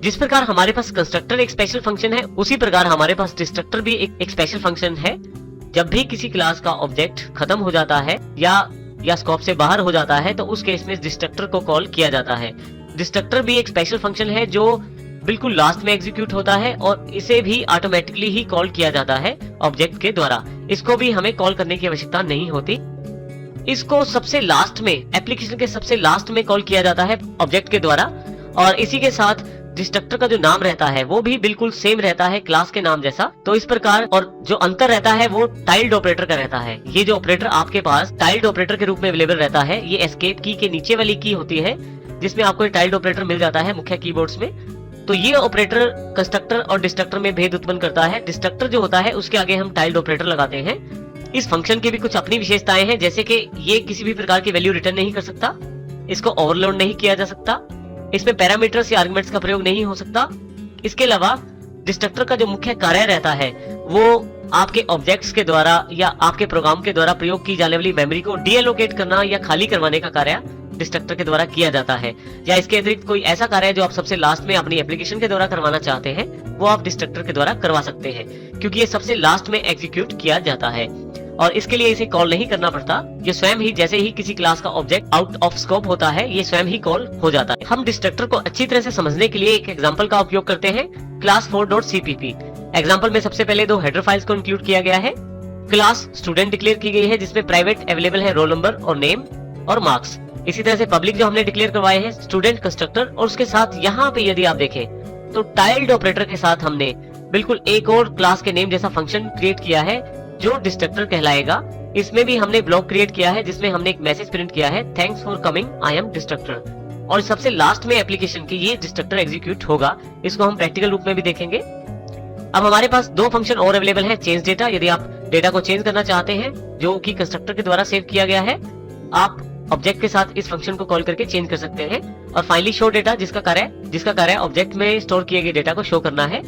जिस प्रकार हमारे पास कंस्ट्रक्टर एक स्पेशल फंक्शन है, उसी प्रकार हमारे पास डिस्ट्रक्टर भी एक स्पेशल फंक्शन है। जब भी किसी क्लास का ऑब्जेक्ट खत्म हो जाता है या स्कोप से बाहर हो जाता है, तो उस केस में डिस्ट्रक्टर को कॉल किया जाता है। डिस्ट्रक्टर भी एक स्पेशल फंक्शन है जो बिल्कुल लास्ट में एग्जीक्यूट होता है और इसे भी ऑटोमेटिकली ही कॉल किया जाता है ऑब्जेक्ट के द्वारा। इसको भी हमें कॉल करने की आवश्यकता नहीं होती। इसको सबसे लास्ट में, एप्लीकेशन के सबसे लास्ट में कॉल किया जाता है ऑब्जेक्ट के द्वारा, और इसी के साथ डिस्ट्रक्टर का जो नाम रहता है वो भी बिल्कुल सेम रहता है क्लास के नाम जैसा। तो इस प्रकार, और जो अंतर रहता है वो टाइल्ड ऑपरेटर का रहता है। ये जो ऑपरेटर आपके पास टाइल्ड ऑपरेटर के रूप में अवेलेबल रहता है, ये एस्केप की के नीचे वाली की होती है, जिसमें आपको एक टाइल्ड ऑपरेटर मिल जाता है मुख्य कीबोर्ड्स में। तो ये ऑपरेटर कंस्ट्रक्टर और डिस्ट्रक्टर में भेद उत्पन्न करता है। डिस्ट्रक्टर जो होता है उसके आगे हम टाइल्ड ऑपरेटर लगाते हैं। इस फंक्शन की भी कुछ अपनी विशेषताएं हैं, जैसे कि ये किसी भी प्रकार की वैल्यू रिटर्न नहीं कर सकता, इसको ओवरलोड नहीं किया जा सकता, इसमें पैरामीटर्स या आर्गुमेंट्स का प्रयोग नहीं हो सकता। इसके अलावा डिस्ट्रक्टर का जो मुख्य कार्य रहता है वो आपके ऑब्जेक्ट्स के द्वारा या आपके प्रोग्राम के द्वारा प्रयोग की जाने वाली मेमोरी को डीएलोकेट करना या खाली करवाने का कार्य डिस्ट्रक्टर के द्वारा किया जाता है। या इसके अतिरिक्त कोई ऐसा कार्य जो आप सबसे लास्ट में अपनी एप्लीकेशन के द्वारा करवाना चाहते हैं, वो आप डिस्ट्रक्टर के द्वारा करवा सकते हैं, क्योंकि ये सबसे लास्ट में एग्जीक्यूट किया जाता है और इसके लिए इसे कॉल नहीं करना पड़ता। ये स्वयं ही, जैसे ही किसी क्लास का ऑब्जेक्ट आउट ऑफ स्कोप होता है, ये स्वयं ही कॉल हो जाता है। हम डिस्ट्रक्टर को अच्छी तरह से समझने के लिए एक एग्जांपल का उपयोग करते हैं, क्लास 4.cpp। एग्जांपल में सबसे पहले 2 हेडर फाइल्स को इंक्लूड किया गया है। क्लास स्टूडेंट डिक्लेयर की गई है, जिसमें प्राइवेट अवेलेबल है रोल नंबर और नेम और मार्क्स। इसी तरह से पब्लिक जो हमने डिक्लेयर करवाए हैं स्टूडेंट कंस्ट्रक्टर, और उसके साथ यहाँ पे यदि आप देखें तो टाइल्ड ऑपरेटर के साथ हमने बिल्कुल एक और क्लास के नेम जैसा फंक्शन क्रिएट किया है जो डिस्ट्रक्टर कहलाएगा। इसमें भी हमने ब्लॉक क्रिएट किया है जिसमें हमने एक मैसेज प्रिंट किया है, thanks for coming, I am destructor. और सबसे लास्ट में एप्लीकेशन की ये डिस्ट्रक्टर एग्जीक्यूट होगा। इसको हम प्रैक्टिकल रूप में भी देखेंगे। अब हमारे पास 2 फंक्शन और अवेलेबल है, चेंज डेटा, यदि आप डेटा को चेंज करना चाहते हैं जो कि कंस्ट्रक्टर के द्वारा सेव किया गया है, आप ऑब्जेक्ट के साथ इस फंक्शन को कॉल करके चेंज कर सकते हैं। और फाइनली शो डेटा, जिसका कार्य ऑब्जेक्ट में स्टोर किए गए डेटा को शो करना है।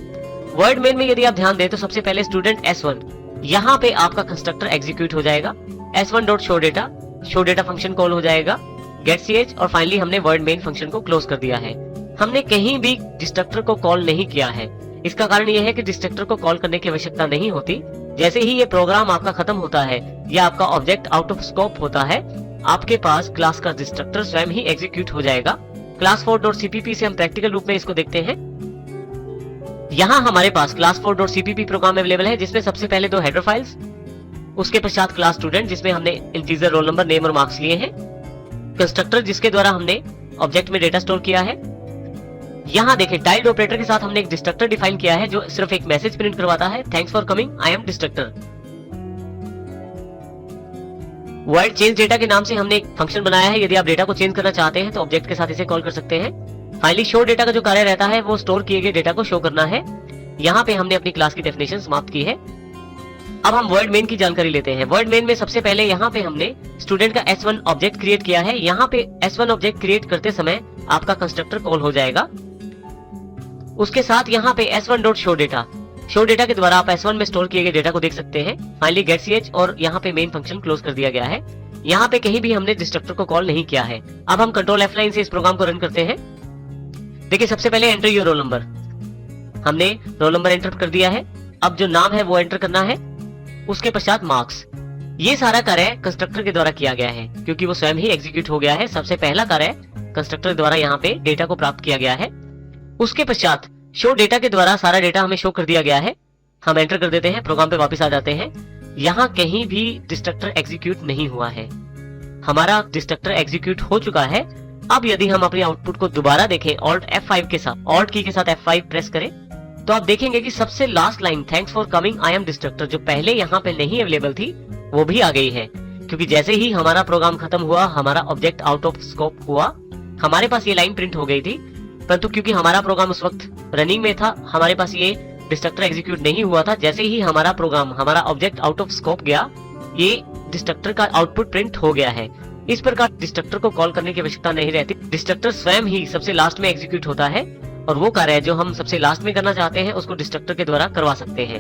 वर्ड मेन में यदि आप ध्यान दें तो सबसे पहले स्टूडेंट S1, यहाँ पे आपका कंस्ट्रक्टर एग्जीक्यूट हो जाएगा। S1.showData, डेटा फंक्शन कॉल हो जाएगा, getCH, और फाइनली हमने वर्ड मेन फंक्शन को क्लोज कर दिया है। हमने कहीं भी डिस्ट्रक्टर को कॉल नहीं किया है। इसका कारण यह है कि डिस्ट्रक्टर को कॉल करने की आवश्यकता नहीं होती। जैसे ही ये प्रोग्राम आपका खत्म होता है या आपका ऑब्जेक्ट आउट ऑफ स्कोप होता है, आपके पास क्लास का डिस्ट्रक्टर स्वयं ही एग्जीक्यूट हो जाएगा। क्लास 4.cpp से हम प्रैक्टिकल रूप में इसको देखते हैं। यहाँ हमारे पास क्लास 4.cpp प्रोग्राम अवेलेबल है, जिसमें सबसे पहले 2 हेडर फाइल्स, उसके पश्चात क्लास स्टूडेंट जिसमें हमने इंटीजर रोल नंबर, नेम और मार्क्स लिए हैं, कंस्ट्रक्टर जिसके द्वारा हमने ऑब्जेक्ट में डेटा स्टोर किया है। यहाँ देखें टाइल्ड ऑपरेटर के साथ हमने एक डिस्ट्रक्टर डिफाइन किया है जो सिर्फ एक मैसेज प्रिंट करवाता है, thanks for coming, I am destructor. Word change data के नाम से हमने एक फंक्शन बनाया है। यदि आप डेटा को चेंज करना चाहते हैं तो ऑब्जेक्ट के साथ इसे कॉल कर सकते हैं। फाइनली शो डेटा का जो कार्य रहता है वो स्टोर किए गए डेटा को शो करना है। यहाँ पे हमने अपनी क्लास की डेफिनेशन समाप्त की है। अब हम वर्ड मेन की जानकारी लेते हैं। वर्ड मेन में सबसे पहले यहाँ पे हमने स्टूडेंट का S1 ऑब्जेक्ट क्रिएट किया है। यहाँ पे S1 ऑब्जेक्ट क्रिएट करते समय आपका कंस्ट्रक्टर कॉल हो जाएगा। उसके साथ यहाँ पे S1.showData, शो डेटा के द्वारा आप S1 में स्टोर किए गए डेटा को देख सकते हैं। फाइनली getCH, और यहाँ पे मेन फंक्शन क्लोज कर दिया गया है। यहाँ पे कहीं भी हमने डिस्ट्रक्टर को कॉल नहीं किया है। अब हम कंट्रोल F9 से इस प्रोग्राम को रन करते हैं। देखिए सबसे पहले एंटर योर रोल नंबर, हमने रोल नंबर एंटर कर दिया है। अब जो नाम है वो एंटर करना है, उसके पश्चात मार्क्स। ये सारा कार्य कंस्ट्रक्टर के द्वारा किया गया है क्योंकि वो स्वयं ही एग्जीक्यूट हो गया है। सबसे पहला कार्य कंस्ट्रक्टर द्वारा यहाँ पे डेटा को प्राप्त किया गया है। उसके पश्चात शो डेटा के द्वारा सारा डेटा हमें शो कर दिया गया है। हम एंटर कर देते हैं, प्रोग्राम पे वापस आ जाते हैं। यहाँ कहीं भी डिस्ट्रक्टर एग्जीक्यूट नहीं हुआ है, हमारा डिस्ट्रक्टर एग्जीक्यूट हो चुका है। अब यदि हम अपने आउटपुट को दोबारा देखें ऑल्ट F5 के साथ, ऑल्ट की के साथ F5 प्रेस करें, तो आप देखेंगे कि सबसे last line thanks for coming, I am destructor, जो पहले यहाँ पे नहीं अवेलेबल थी वो भी आ गई है। क्योंकि जैसे ही हमारा प्रोग्राम खत्म हुआ, हमारा ऑब्जेक्ट आउट ऑफ स्कोप हुआ, हमारे पास ये लाइन प्रिंट हो गई थी। परंतु क्योंकि हमारा प्रोग्राम उस वक्त रनिंग में था, हमारे पास ये डिस्ट्रक्टर एग्जीक्यूट नहीं हुआ था। जैसे ही हमारा प्रोग्राम, हमारा ऑब्जेक्ट आउट ऑफ स्कोप गया, ये डिस्ट्रक्टर का आउटपुट प्रिंट हो गया है। इस प्रकार डिस्ट्रक्टर को कॉल करने की आवश्यकता नहीं रहती। डिस्ट्रक्टर स्वयं ही सबसे लास्ट में एग्जीक्यूट होता है और वो कार्य जो हम सबसे लास्ट में करना चाहते हैं उसको डिस्ट्रक्टर के द्वारा करवा सकते हैं।